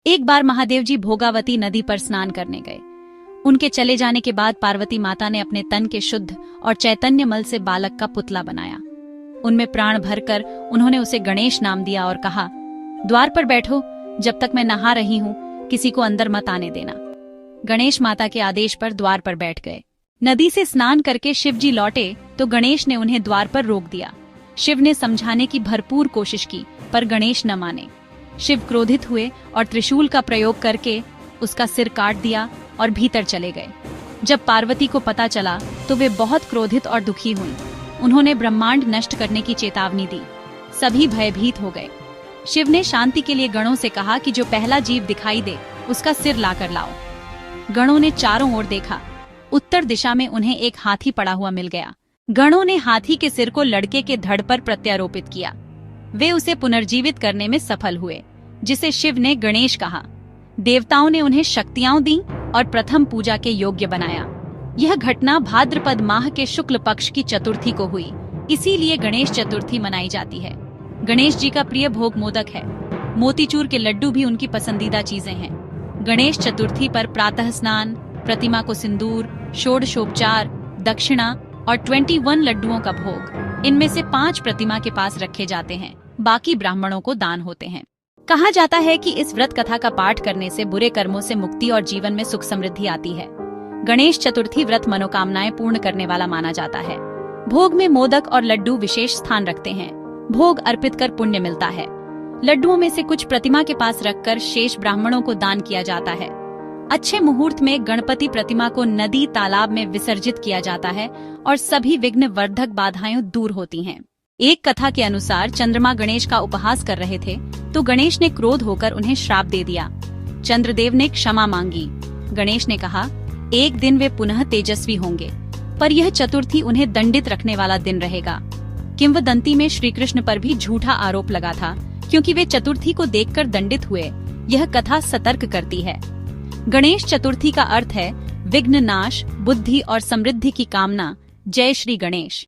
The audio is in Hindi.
एक बार महादेव जी भोगावती नदी पर स्नान करने गए। उनके चले जाने के बाद पार्वती माता ने अपने तन के शुद्ध और चैतन्य मल से बालक का पुतला बनाया। उनमें प्राण भरकर उन्होंने उसे गणेश नाम दिया और कहा, द्वार पर बैठो, जब तक मैं नहा रही हूँ किसी को अंदर मत आने देना। गणेश माता के आदेश पर द्वार पर बैठ गए। नदी से स्नान करके शिव जी लौटे तो गणेश ने उन्हें द्वार पर रोक दिया। शिव ने समझाने की भरपूर कोशिश की पर गणेश न माने। शिव क्रोधित हुए और त्रिशूल का प्रयोग करके उसका सिर काट दिया और भीतर चले गए। जब पार्वती को पता चला तो वे बहुत क्रोधित और दुखी हुईं। उन्होंने ब्रह्मांड नष्ट करने की चेतावनी दी। सभी भयभीत हो गए। शिव ने शांति के लिए गणों से कहा कि जो पहला जीव दिखाई दे उसका सिर लाकर लाओ। गणों ने चारों ओर देखा। उत्तर दिशा में उन्हें एक हाथी पड़ा हुआ मिल गया। गणों ने हाथी के सिर को लड़के के धड़ पर प्रत्यारोपित किया। वे उसे पुनर्जीवित करने में सफल हुए, जिसे शिव ने गणेश कहा। देवताओं ने उन्हें शक्तियां दी और प्रथम पूजा के योग्य बनाया। यह घटना भाद्रपद माह के शुक्ल पक्ष की चतुर्थी को हुई, इसीलिए गणेश चतुर्थी मनाई जाती है। गणेश जी का प्रिय भोग मोदक है। मोतीचूर के लड्डू भी उनकी पसंदीदा चीजें हैं। गणेश चतुर्थी पर प्रातः स्नान, प्रतिमा को सिंदूर, षोडशोपचार, दक्षिणा और 21 लड्डुओं का भोग। इनमें से 5 प्रतिमा के पास रखे जाते हैं, बाकी ब्राह्मणों को दान होते हैं। कहा जाता है कि इस व्रत कथा का पाठ करने से बुरे कर्मों से मुक्ति और जीवन में सुख समृद्धि आती है। गणेश चतुर्थी व्रत मनोकामनाएं पूर्ण करने वाला माना जाता है। भोग में मोदक और लड्डू विशेष स्थान रखते हैं। भोग अर्पित कर पुण्य मिलता है। लड्डुओं में से कुछ प्रतिमा के पास रखकर शेष ब्राह्मणों को दान किया जाता है। अच्छे मुहूर्त में गणपति प्रतिमा को नदी तालाब में विसर्जित किया जाता है और सभी विघ्न वर्धक बाधाएं दूर होती हैं। एक कथा के अनुसार चंद्रमा गणेश का उपहास कर रहे थे तो गणेश ने क्रोध होकर उन्हें श्राप दे दिया। चंद्रदेव ने क्षमा मांगी। गणेश ने कहा, एक दिन वे पुनः तेजस्वी होंगे, पर यह चतुर्थी उन्हें दंडित रखने वाला दिन रहेगा। किंवदंती में श्री कृष्ण पर भी झूठा आरोप लगा था, क्योंकि वे चतुर्थी को देखकर दंडित हुए। यह कथा सतर्क करती है। गणेश चतुर्थी का अर्थ है विघ्न नाश, बुद्धि और समृद्धि की कामना। जय श्री गणेश।